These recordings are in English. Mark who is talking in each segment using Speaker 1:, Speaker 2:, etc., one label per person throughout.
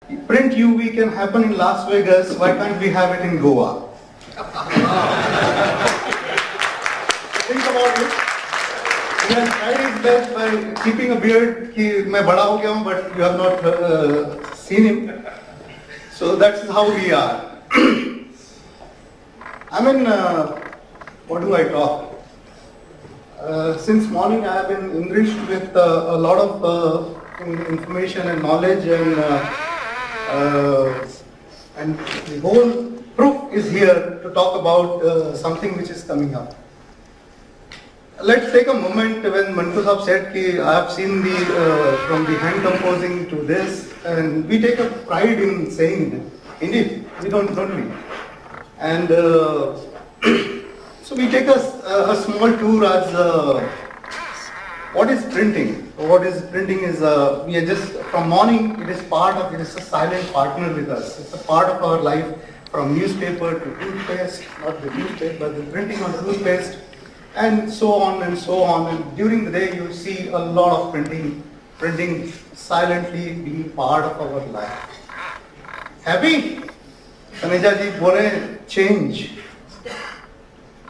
Speaker 1: Print UV can happen in Las Vegas, why can't we have it in Goa? Think about it. He has tried his best by keeping a beard. मैं बड़ा हो गया हूँ, but you have not seen him. So that's how we are. I mean, what do I talk? Since morning I have been enriched with a lot of information and knowledge, and the whole proof is here to talk about something which is coming up. Let's take a moment when Mantu Sahab said that I have seen the from the hand composing to this, and we take a pride in saying it. Indeed, we don't we? And so we take a small tour as what is printing. What is printing is we are just from morning. It is a silent partner with us. It's a part of our life, from newspaper to toothpaste, not the newspaper, but the printing on toothpaste, and so on and so on. And during the day, you see a lot of printing silently being part of our life. Happy? Taneja ji bole change.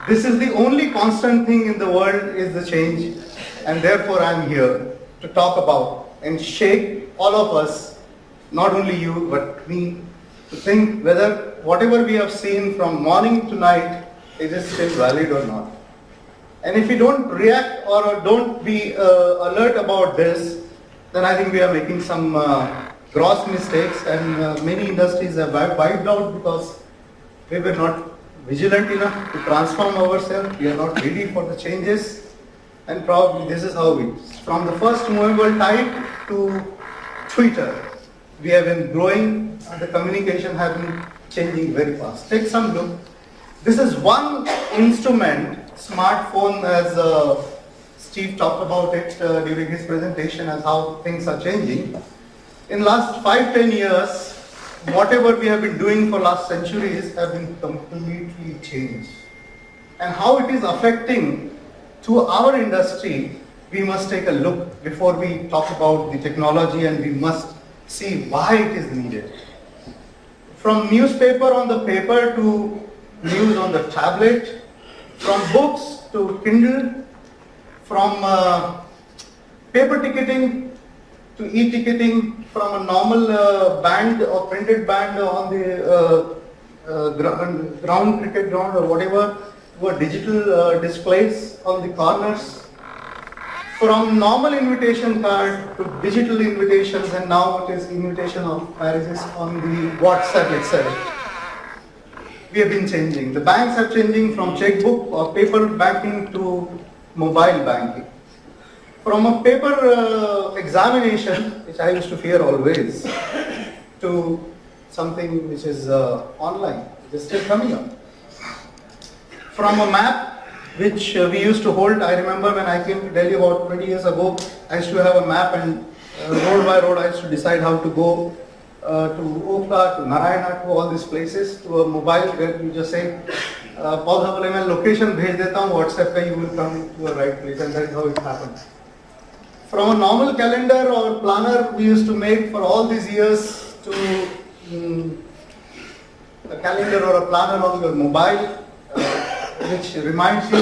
Speaker 1: This is the only constant thing in the world is the change, and therefore I am here to talk about and shake all of us, not only you but me, to think whether whatever we have seen from morning to night, is it still valid or not. And if we don't react or don't be alert about this, then I think we are making some gross mistakes, and many industries have wiped out because we were not vigilant enough to transform ourselves. We are not ready for the changes, and probably this is how from the first movable type to Twitter, we have been growing, and the communication has been changing very fast. Take some look. This is one instrument, smartphone, as Steve talked about it during his presentation, as how things are changing. In last 5-10 years, whatever we have been doing for last centuries have been completely changed. And how it is affecting to our industry, we must take a look before we talk about the technology, and we must see why it is needed. From newspaper on the paper to news on the tablet, from books to Kindle, from paper ticketing to e-ticketing, from a normal band or printed band on the ground, cricket ground or whatever, to a digital displays on the corners, from normal invitation card to digital invitations, and now it is invitation of marriages on the WhatsApp itself. We have been changing. The banks are changing from checkbook or paper banking to mobile banking. From a paper examination, which I used to fear always, to something which is online. It is still coming up. From a map, which we used to hold. I remember when I came to Delhi about 20 years ago, I used to have a map, and road by road I used to decide how to go to Oka, to Narayana, to all these places, to a mobile where you just say, Paul Sabale, मैं location भेज देता हूँ WhatsApp पे, you will come to a right place, and that is how it happened. From a normal calendar or planner we used to make for all these years to a calendar or a planner on your mobile, which reminds you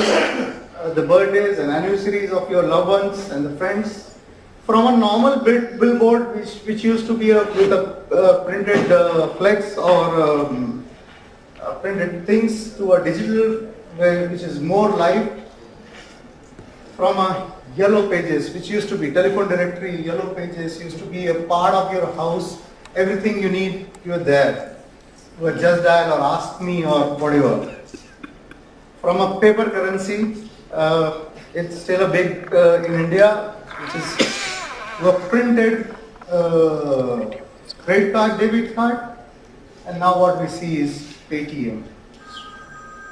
Speaker 1: the birthdays and anniversaries of your loved ones and the friends. From a normal billboard, which used to be with a printed flex or printed things, to a digital, which is more live. From a yellow pages, which used to be telephone directory, yellow pages used to be a part of your house. Everything you need, you're there. You just dial or ask me or whatever. From a paper currency, it's still a big in India, which is a printed credit card, debit card, and now what we see is Paytm.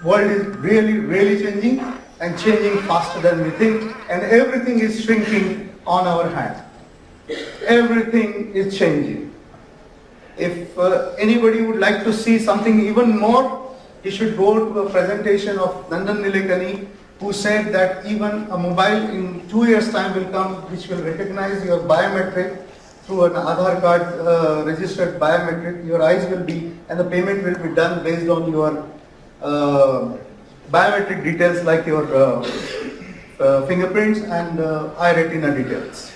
Speaker 1: World is really changing, and changing faster than we think, and everything is shrinking on our hand. Everything is changing. If anybody would like to see something even more, you should go to a presentation of Nandan Nilekani, who said that even a mobile in 2 years' time will come which will recognize your biometric through an Aadhaar card registered biometric, your eyes will be, and the payment will be done based on your biometric details like your fingerprints and eye retina details.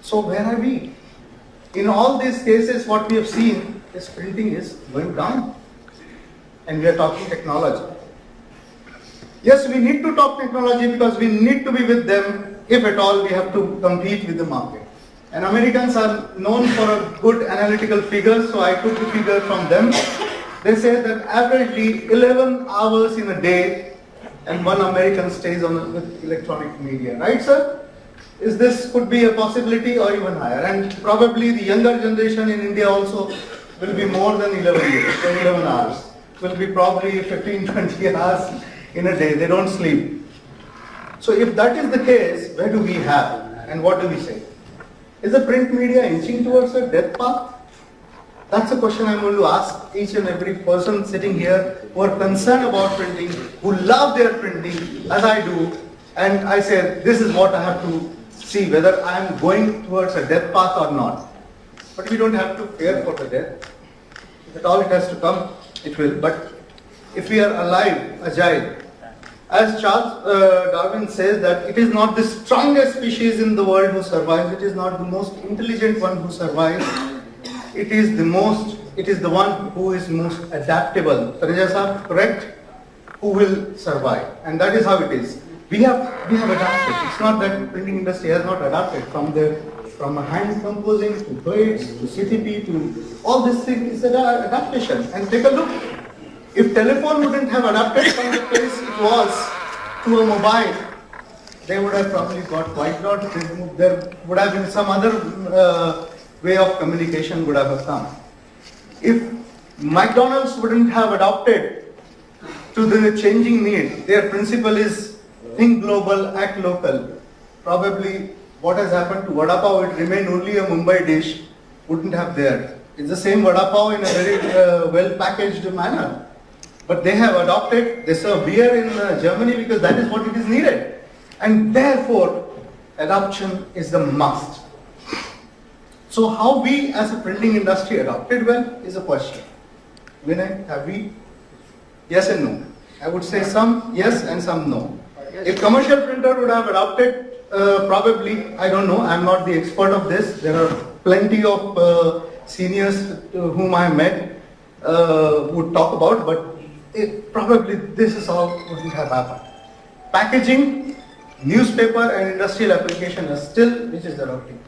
Speaker 1: So where are we? In all these cases, what we have seen is printing is going down, and we are talking technology. Yes, we need to talk technology because we need to be with them. If at all, we have to compete with the market. And Americans are known for a good analytical figure, so I took the figure from them. They say that averagely 11 hours in a day, and one American stays on with electronic media, right, sir? Is this could be a possibility or even higher? And probably the younger generation in India also will be more than 11 hours. Will be probably 15, 20 hours in a day. They don't sleep. So if that is the case, where do we have and what do we say? Is the print media inching towards a death path? That's a question I'm going to ask each and every person sitting here who are concerned about printing, who love their printing as I do, and I say this is what I have to see whether I am going towards a death path or not. But we don't have to fear for the death. If at all it has to come, it will. But if we are alive, agile, as Charles Darwin says that it is not the strongest species in the world who survives, it is not the most intelligent one who survives, it is the one who is most adaptable. Taneja sir, correct? Who will survive. And that is how it is. We have adapted. It's not that printing industry has not adapted from hand composing to birds to CTP to all this thing is an adaptation. And take a look. If telephone wouldn't have adapted from the place it was to a mobile, they would have probably got wiped out. There would have been some other way of communication would have come. If McDonald's wouldn't have adapted to the changing need, their principle is think global, act local. Probably what has happened to Vada Pav, it remained only a Mumbai dish, wouldn't have there. It's the same Vada Pav in a very well packaged manner. But they have adopted, they serve beer in Germany because that is what it is needed. And therefore, adoption is the must. So how we as a printing industry adopted well is a question. Vinay, have we? Yes and no. I would say some yes and some no. If commercial printer would have adopted, probably, I don't know, I'm not the expert of this. There are plenty of seniors whom I met would talk about, but probably this is all wouldn't have happened. Packaging, newspaper and industrial application is still, which is adopting.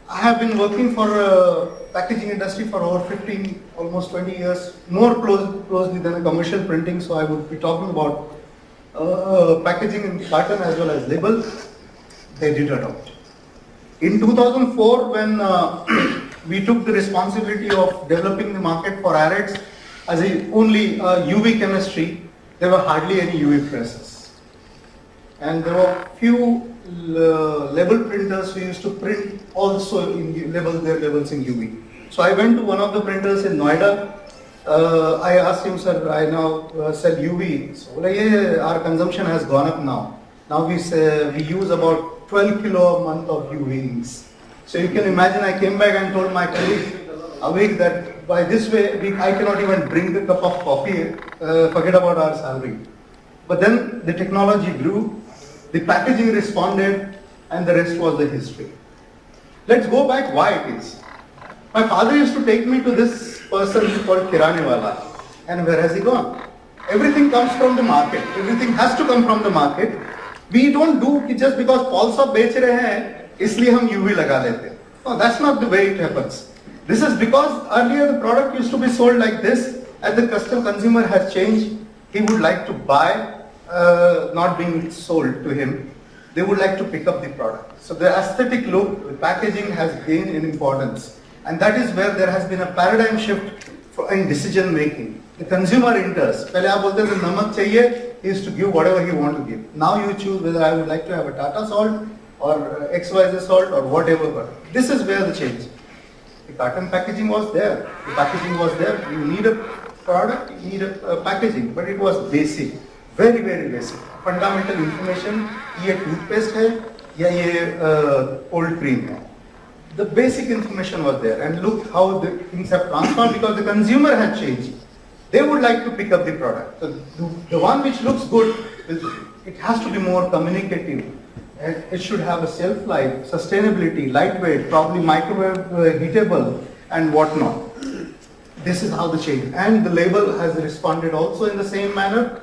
Speaker 1: I have been working for packaging industry for over 15, almost 20 years, more closely than a commercial printing, so I would be talking about packaging in carton as well as label. They did adopt. In 2004, when we took the responsibility of developing the market for AREDS as only UV chemistry, there were hardly any UV presses. And there were few label printers who used to print also label their labels in UV. So I went to one of the printers in Noida. I asked him, sir, I now sell UV. So yeah, our consumption has gone up now. Now we use about 12 kilo a month of UV inks. So you can imagine I came back and told my colleague Avik that by this way I cannot even drink a cup of coffee, forget about our salary. But then the technology grew, the packaging responded, and the rest was the history. Let's go back why it is. My father used to take me to this person called Kiranewala. And where has he gone? Everything comes from the market. Everything has to come from the market. We don't do just because Paulsop बेच रहे हैं, इसलिए हम UV लगा लेते हैं. No, that's not the way it happens. This is because earlier the product used to be sold like this. As the consumer has changed, he would like to buy, not being sold to him. They would like to pick up the product. So the aesthetic look, the packaging has gained in importance. And that is where there has been a paradigm shift in decision making. The consumer enters. पहले आप बोलते थे नमक चाहिए, he used to give whatever he want to give. Now you choose whether I would like to have a Tata salt or XYZ salt or whatever. This is where the change. The carton packaging was there. The packaging was there. You need a product, you need a packaging, but it was basic, very very basic. Fundamental information. ये toothpaste है या ये cold cream है. the basic information was there, and look how the things have transformed because the consumer has changed. They would like to pick up the product. So the one which looks good, it has to be more communicative. And it should have a shelf life, sustainability, lightweight, probably microwave heatable, and whatnot. This is how the change. And the label has responded also in the same manner.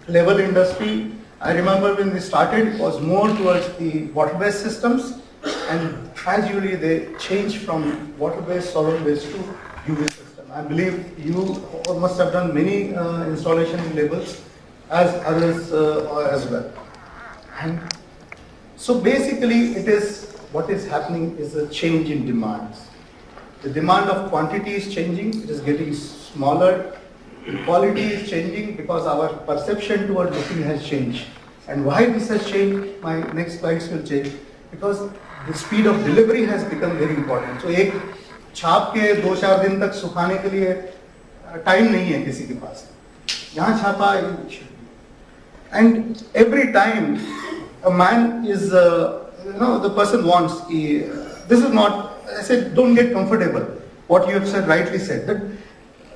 Speaker 1: Label industry, I remember when we started, it was more towards the water-based systems, and gradually they changed from water-based, solvent-based to UV system. I believe you must have done many installation labels as others as well. And so basically it is, what is happening is a change in demands. The demand of quantity is changing, it is getting smaller. The quality is changing because our perception toward looking has changed. And why this has changed, my next slides will change, because the speed of delivery has become very important. So एक छाप के 2-4 दिन तक सुखाने के लिए time नहीं है किसी के पास. यहाँ छापा, and every time a man is, the person wants, this is not, I said, don't get comfortable. What you have said, rightly said, that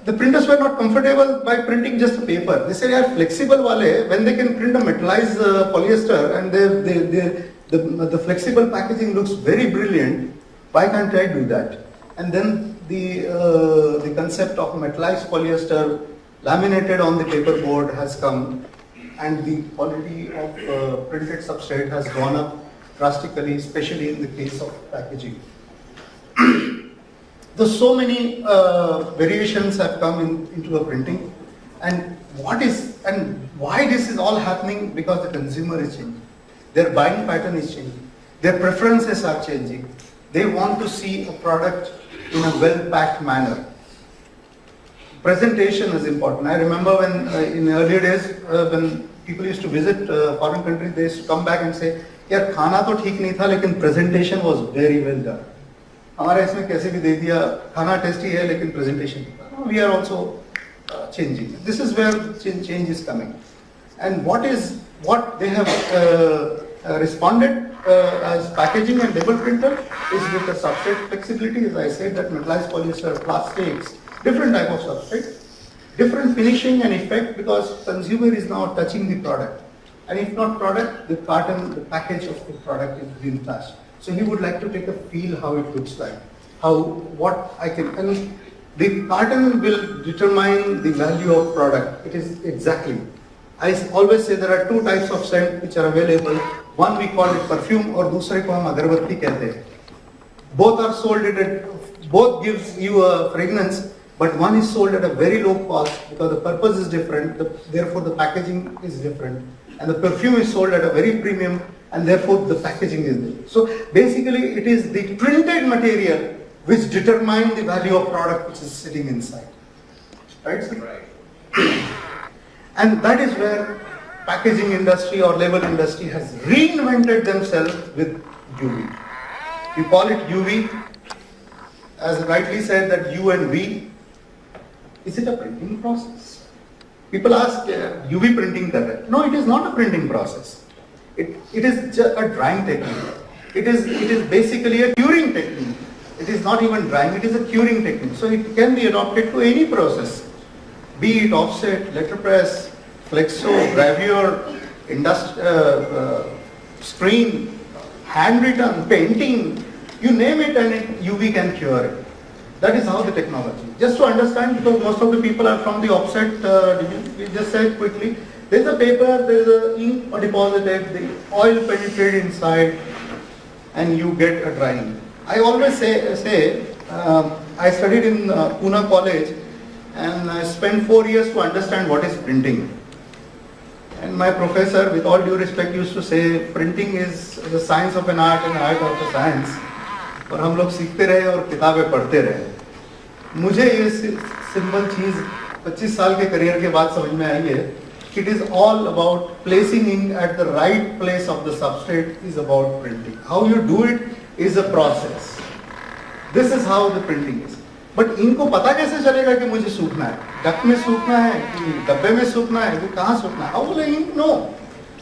Speaker 1: the printers were not comfortable by printing just a paper. They said, yeah, flexible wale, when they can print a metallized polyester and the flexible packaging looks very brilliant, why can't I do that? And then the concept of metallized polyester laminated on the paper board has come, and the quality of printed substrate has gone up drastically, especially in the case of packaging. There's so many variations have come into a printing, and why this is all happening? Because the consumer is changing, their buying pattern is changing, their preferences are changing. They want to see a product in a well-packed manner. Presentation is important. I remember when in earlier days when people used to visit foreign countries, they used to come back and say, "यार खाना तो ठीक नहीं था, लेकिन presentation was very well done." हमारे इसमें कैसे भी दे दिया, खाना टेस्टी है लेकिन presentation. We are also changing. This is where change is coming, and what they have responded as packaging and label printer is with the substrate flexibility. As I said, that metallized polyester, plastics, different type of substrate, different finishing and effect, because consumer is now touching the product, and if not product, the carton, the package of the product is being touched. So he would like to take a feel how it looks like, and the carton will determine the value of product. It is exactly. I always say there are two types of scent which are available. One we call it perfume, और दूसरे को हम अगरबत्ती कहते हैं. Both are sold both gives you a fragrance, but one is sold at a very low cost because the purpose is different, therefore the packaging is different. And the perfume is sold at a very premium, and therefore the packaging is different. So basically it is the printed material which determine the value of product which is sitting inside. Right? Right. And that is where packaging industry or label industry has reinvented themselves with UV. We call it UV, as rightly said, that U and V. Is it a printing process? People ask, UV printing kar rahe? No, it is not a printing process. It is just a drying technique. It is basically a curing technique. It is not even drying, it is a curing technique. So it can be adopted to any process, be it offset, letterpress, flexo, gravure, screen, handwritten, painting, you name it, and UV can cure it. That is how the technology. Just to understand, because most of the people are from the offset, we just said quickly, there is a paper, there is a ink deposited, the oil penetrated inside, and you get a drying. I always say I studied in Pune College, and I spent 4 years to understand what is printing. And my professor, with all due respect, used to say, printing is the science of an art and art of a science. और हम लोग सीखते रहे और किताबें पढ़ते रहे. मुझे ये सिंपल चीज 25 साल के करियर के बाद समझ में आई है. It is all about placing ink at the right place of the substrate is about printing. How you do it is a process. This is how the printing is. But इनको पता कैसे चलेगा कि मुझे सूखना है? डक में सूखना है कि डब्बे में सूखना है कि कहाँ सूखना है? How will I know?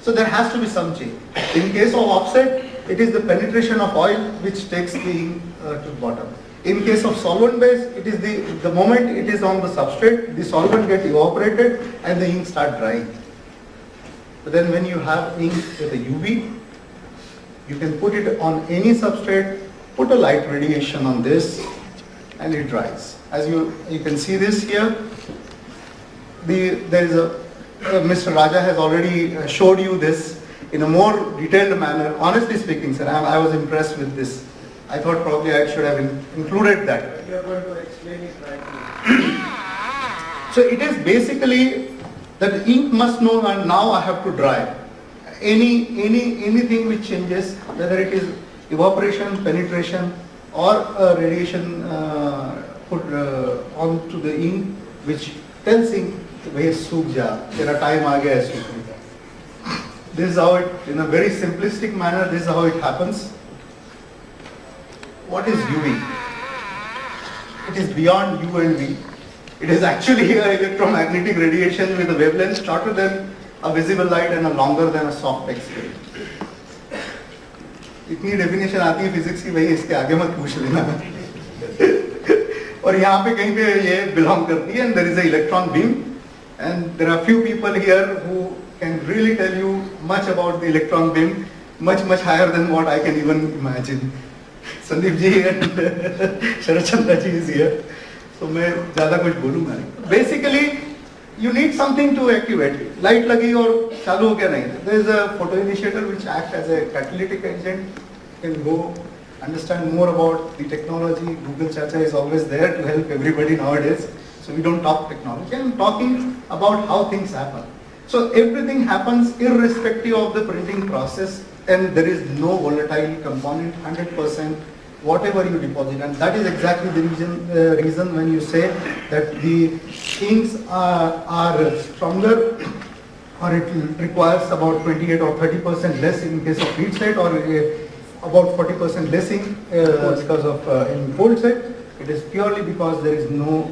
Speaker 1: So there has to be some change. In case of offset, it is the penetration of oil which takes the ink to the bottom. In case of solvent base, it is the moment it is on the substrate, the solvent gets evaporated and the ink start drying. But then when you have ink with a UV, you can put it on any substrate, put a light radiation on this, and it dries. As you can see this here, there is Mr. Raja has already showed you this in a more detailed manner. Honestly speaking, sir, I was impressed with this. I thought probably I should have included that.
Speaker 2: You are going to explain it right now.
Speaker 1: So it is basically that the ink must know and now I have to dry. Anything which changes, whether it is evaporation, penetration, or radiation put onto the ink, which tells ink where सूख जा, तेरा time आ गया है सूखने का. This is how it, in a very simplistic manner, this is how it happens. What is UV? It is beyond U and V. It is actually an electromagnetic radiation with a wavelength shorter than a visible light and a longer than a soft X-ray. इतनी definition आती है physics की, भाई इसके आगे मत पूछ लेना. और यहाँ पे कहीं पे ये बिलोंग करती है, and there is an electron beam, and there are few people here who can really tell you much about the electron beam, much higher than what I can even imagine. Sandeep ji and Sharat Chandra ji is here, so मैं ज़्यादा कुछ बोलूँगा नहीं. Basically, you need something to activate. Light लगी और चालू हो गया नहीं. There is a photo initiator which acts as a catalytic agent. You can go understand more about the technology. Google Chacha is always there to help everybody nowadays. So we don't talk technology. I'm talking about how things happen. So everything happens irrespective of the printing process, and there is no volatile component, 100%, whatever you deposit. And that is exactly the reason when you say that the inks are stronger, or it requires about 28 or 30% less in case of heat set, or about 40% less ink because of in cold set. It is purely because there is no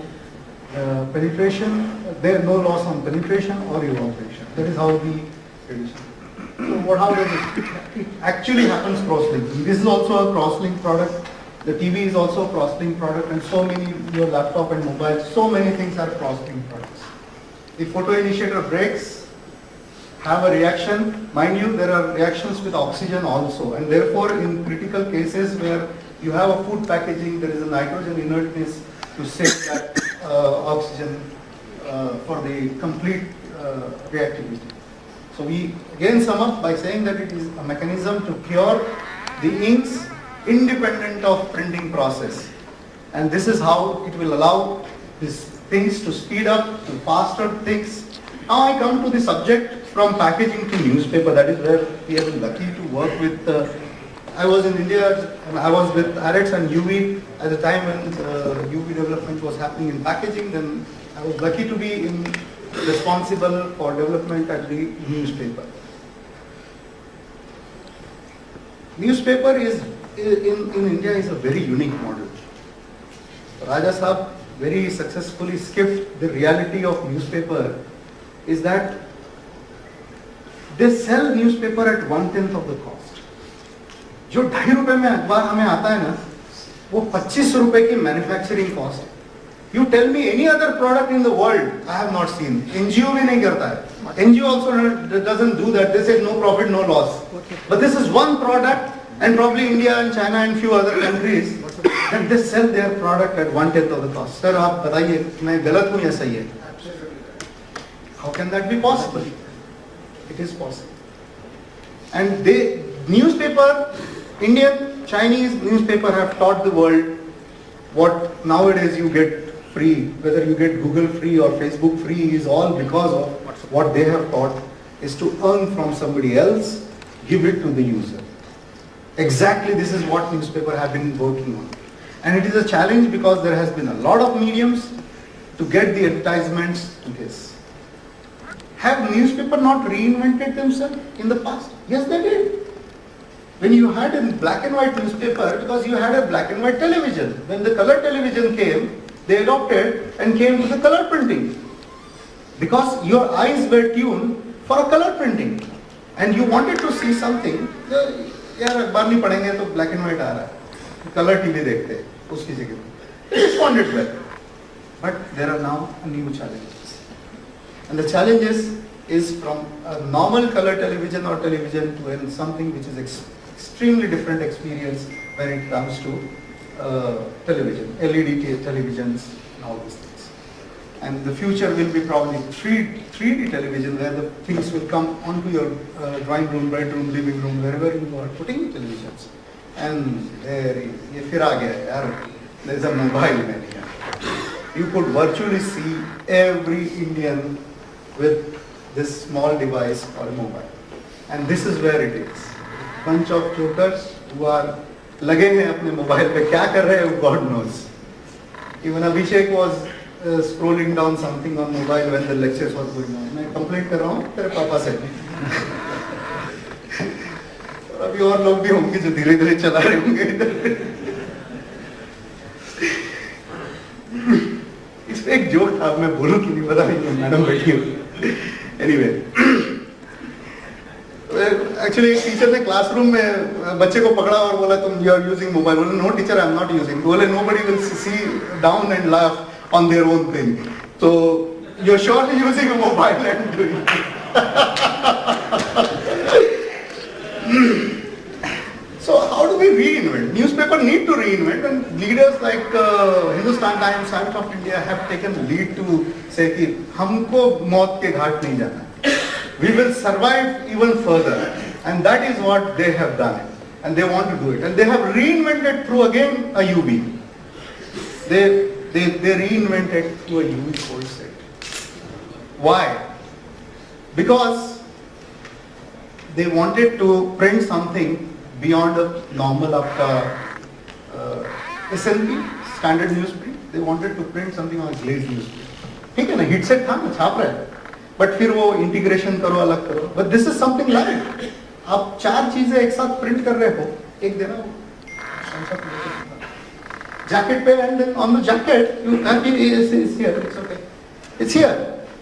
Speaker 1: penetration, there is no loss on penetration or evaporation. That is how the tradition. So how does it? It actually happens cross-linking. This is also a cross-link product. The TV is also a cross-link product, and so many, your laptop and mobile, so many things are cross-link products. The photo initiator breaks, have a reaction. Mind you, there are reactions with oxygen also, and therefore in critical cases where you have a food packaging, there is a nitrogen inertness to save that oxygen for the complete reactivity. So we again sum up by saying that it is a mechanism to cure the inks independent of printing process. And this is how it will allow these things to speed up, to faster things. Now I come to the subject from packaging to newspaper. That is where we have been lucky to work with. I was in India and I was with Arex and UV at the time when UV development was happening in packaging. Then I was lucky to be responsible for development at the newspaper. Newspaper is in India is a very unique model. Raja Sahab very successfully skipped the reality of newspaper. Is that they sell newspaper at 1/10 of the cost. जो ₹2.5 में अखबार हमें आता है ना, वो ₹25 की manufacturing cost है. You tell me any other product in the world, I have not seen. NGO भी नहीं करता है. NGO also doesn't do that. They say no profit, no loss. But this is one product, and probably India and China and few other countries, that they sell their product at 1/10 of the cost. Sir, आप बताइए, मैं गलत हूँ या सही है? How can that be possible? It is possible. And newspaper, Indian, Chinese newspaper have taught the world what nowadays you get free, whether you get Google free or Facebook free, is all because of what they have taught is to earn from somebody else, give it to the user. Exactly this is what newspaper have been working on. And it is a challenge because there has been a lot of mediums to get the advertisements to this. Have newspaper not reinvented themselves in the past? Yes, they did. When you had a black and white newspaper, because you had a black and white television. When the color television came, they adopted and came to the color printing. Because your eyes were tuned for a color printing. And you wanted to see something, यार अखबार नहीं पढ़ेंगे तो black and white आ रहा है, colour TV देखते हैं उसकी जगह। Responded well, but there are now new challenges, and the challenges is from a normal color television or television to something which is extremely different experience when it comes to television, LED televisions and all these things. And the future will be probably 3D television, where the things will come onto your drawing room, bedroom, living room, wherever you are putting televisions. And there ये फिर आ गया यार, there is a mobile mania. You could virtually see every Indian with this small device or mobile, and this is where it is. Bunch of jokers who are लगे हैं अपने mobile पे, क्या कर रहे हैं God knows. Even Abhishek was scrolling down something on mobile when the lectures was going on. मैं complain कर रहा हूँ तेरे पापा से. और अभी और लोग भी होंगे जो धीरे धीरे चला रहे होंगे इधर. इसमें एक जोक था, मैं बोलूं कि नहीं पता नहीं, मैडम बैठी हुई. Anyway, एक्चुअली एक टीचर ने क्लासरूम में बच्चे को पकड़ा और बोला तुम यू आर यूजिंग मोबाइल. बोले no teacher, I am not using. बोले nobody will sit down and laugh on their own thing. तो you are surely using a mobile and doing. So how do we reinvent? Newspaper need to reinvent, and leaders like Hindustan Times, Times of India have taken lead to say कि हमको मौत के घाट नहीं जाना. We will survive even further, and that is what they have done, and they want to do it, and they have reinvented through again a UV. They reinvented through a UV cold set. Why? Because they wanted to print something beyond a normal आपका SNP, standard newsprint. They wanted to print something on a glazed newsprint. ठीक है ना, hit set था ना, छाप रहे हैं. But फिर वो इंटीग्रेशन करो, अलग करो. But this is something like आप 4 चीजें एक साथ प्रिंट कर रहे हो, एक देना जैकेट पे, and then on the jacket you have it's here, it's okay, it's here,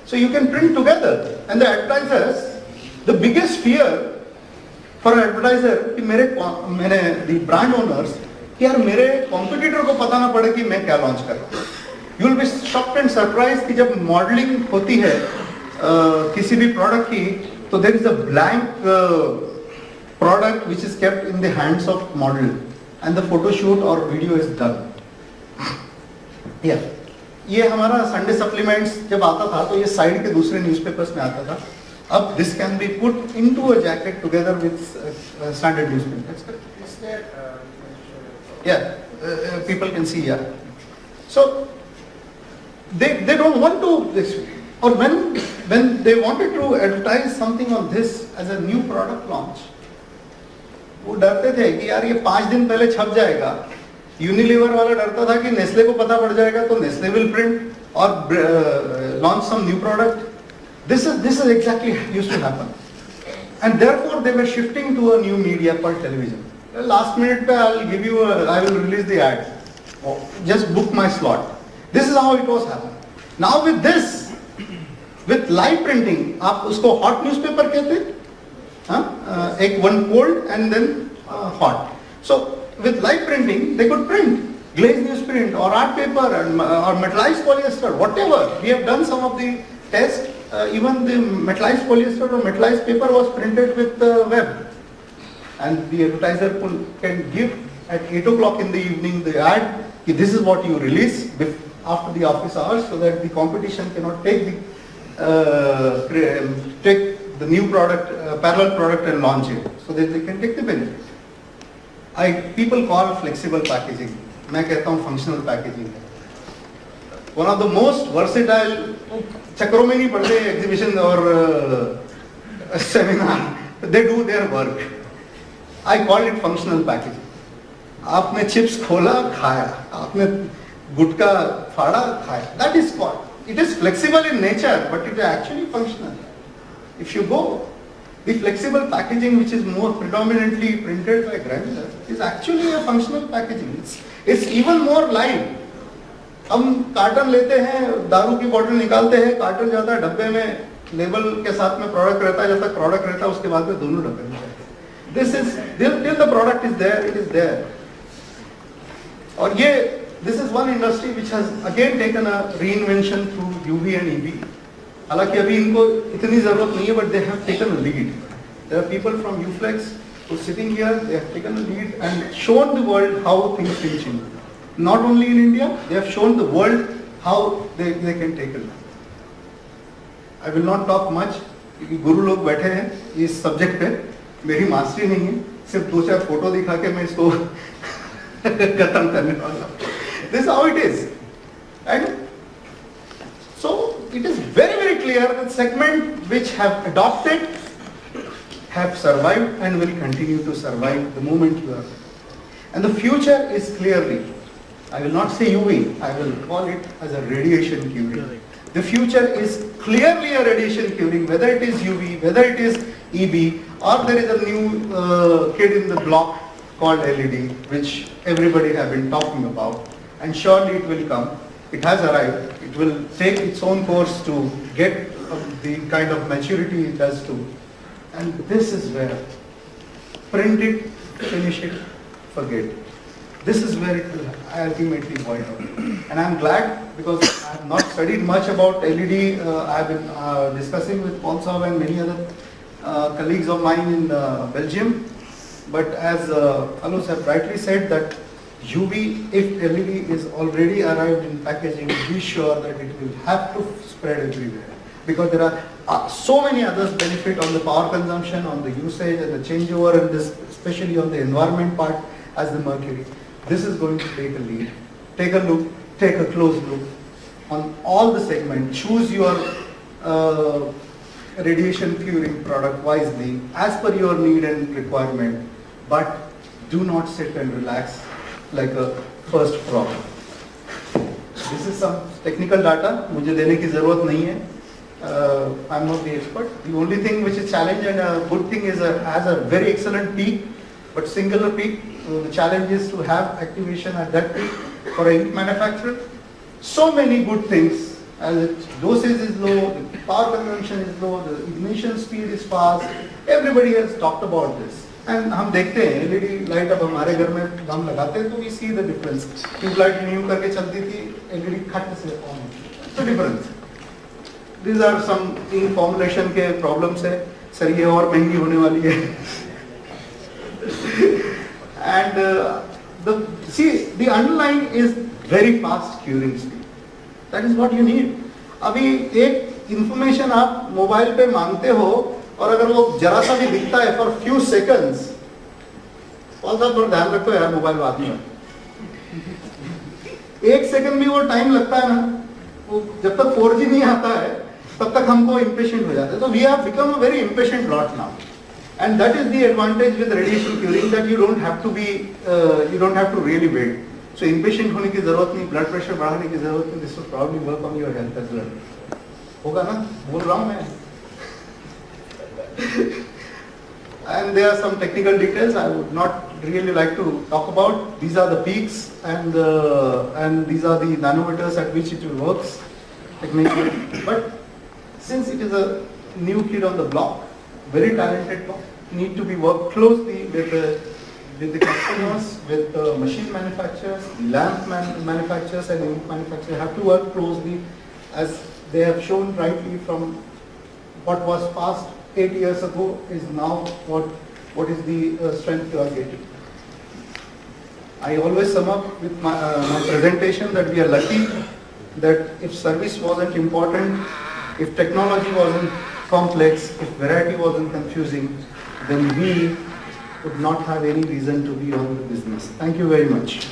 Speaker 1: so you can print together. And the advertisers, the biggest fear for advertiser कि मैंने द ब्रांड ओनर्स कि यार मेरे कॉम्पिटिटर को पता ना पड़े कि मैं क्या लॉन्च कर रहा हूँ. You will be shocked and surprise कि जब मॉडलिंग होती है किसी भी प्रोडक्ट की, तो there is a blank product which is kept in the hands of model, and the photoshoot और वीडियो इज डन. ये हमारा संडे सप्लीमेंट्स जब आता था तो ये साइड के दूसरे न्यूज़पेपर्स में आता था. अब this can be put into a jacket together with standard newspaper.
Speaker 2: Is there,
Speaker 1: People can see. So they don't want to. Or when they wanted to advertise something on this as a new product launch, वो डरते थे कि यार ये 5 दिन पहले छप जाएगा. यूनिलीवर वाला डरता था कि नेस्ले को पता पड़ जाएगा तो नेस्ले विल प्रिंट और launch some new product. This is exactly used to happen, and therefore they were shifting to a new media called television. Last minute पे I will release the ad. Just book my slot. This is how it was happening. Now with this, with live printing, आप उसको hot newspaper कहते हैं, एक one cold and then hot. So with live printing, they could print glazed newsprint or art paper or metallized polyester, whatever. We have done some of the tests. Even the metallized polyester or metallized paper was printed with web, and the advertiser can give at 8 o'clock in the evening the ad. This is what you release after the office hours, so that the competition cannot take the new product, parallel product, and launch it, so that they can take the benefit. People call flexible packaging. मैं कहता हूँ functional packaging. One of the most versatile, चक्रों में नहीं पढ़ते exhibition और seminar, they do their work. I call it functional packaging. आपने chips खोला, खाया, आपने गुटका फाड़ा, खाया. That is called. It is flexible in nature, but it is actually functional. If you go, the flexible packaging, which is more predominantly printed by granular, is actually a functional packaging. It's even more live. हम carton लेते हैं, दारू की बोतल निकालते हैं, carton जाता है डब्बे में, लेबल के साथ में प्रोडक्ट रहता है, जब तक प्रोडक्ट रहता है उसके बाद में दोनों डब्बे में जाते हैं. This is, till the product is there, it is there. और ये, this is one industry which has again taken a reinvention through UV and EV. हालांकि अभी इनको इतनी जरूरत नहीं है, but they have taken a lead. There are people from UFlex who are sitting here, they have taken a lead and shown the world how things can change. Not only in India, they have shown the world how they can take a lead. I will not talk much, क्योंकि गुरु लोग बैठे हैं इस subject पे, मेरी mastery नहीं है, सिर्फ 2-4 फोटो दिखा के मैं इसको खत्म करने वाला हूँ. This is how it is. And so it is very, very clear that segment which have adopted have survived and will continue to survive the moment you are. And the future is clearly, I will not say UV, I will call it as a radiation curing. The future is clearly a radiation curing, whether it is UV, whether it is EB, or there is a new kid in the block called LED, which everybody have been talking about. And surely it will come. It has arrived. It will take its own course to get the kind of maturity it has to. And this is where, print it, finish it, forget it. This is where it will ultimately boil down. And I'm glad, because I have not studied much about LED. I have been discussing with Paul Saab and many other colleagues of mine in Belgium. But as Alus have rightly said, that UV, if LED is already arrived in packaging, be sure that it will have to spread everywhere. Because there are so many others benefit on the power consumption, on the usage and the changeover, and this, especially on the environment part as the mercury. This is going to take a lead. Take a look, take a close look on all the segments. Choose your radiation curing product wisely as per your need and requirement. But do not sit and relax like a first frog. This is some technical data. मुझे देने की ज़रूरत नहीं है. I'm not the expert. The only thing which is challenge and a good thing is has a very excellent peak, but singular peak. The challenge is to have activation at that peak for a ink manufacturer. So many good things. As its dosage is low, the power consumption is low, the ignition speed is fast. Everybody has talked about this. And हम देखते हैं LED light अब हमारे घर में हम लगाते हैं तो we see the difference. Tubelight new करके चलती थी, LED खट से on. So difference. These are some ink formulation के problems है. सर ये और महंगी होने वाली है. And the underlying is very fast curing speed. That is what you need. अभी एक information आप मोबाइल पे मांगते हो और अगर वो जरा सा भी दिखता है for few seconds, और साथ थोड़ा ध्यान रखो यार मोबाइल बाद में. 1 सेकंड भी वो टाइम लगता है ना, वो जब तक 4G नहीं आता है तब तक हमको impatient हो जाते हैं. So we have become a very impatient lot now. And that is the advantage with radiation curing, that you don't have to really wait. So impatient होने की जरूरत नहीं, blood pressure बढ़ाने की जरूरत नहीं. This will probably work on your health as well. होगा ना? बोल रहा हूँ मैं. And there are some technical details I would not really like to talk about. These are the peaks and these are the nanometers at which it works technically. But since it is a new kid on the block, very talented block, need to be worked closely with the customers, with the machine manufacturers, lamp manufacturers and ink manufacturers have to work closely, as they have shown rightly from what was past 8 years ago is now what is the strength you are getting. I always sum up with my presentation that we are lucky that if service wasn't important, if technology wasn't complex, if variety wasn't confusing, then we would not have any reason to be on the business. Thank you very much.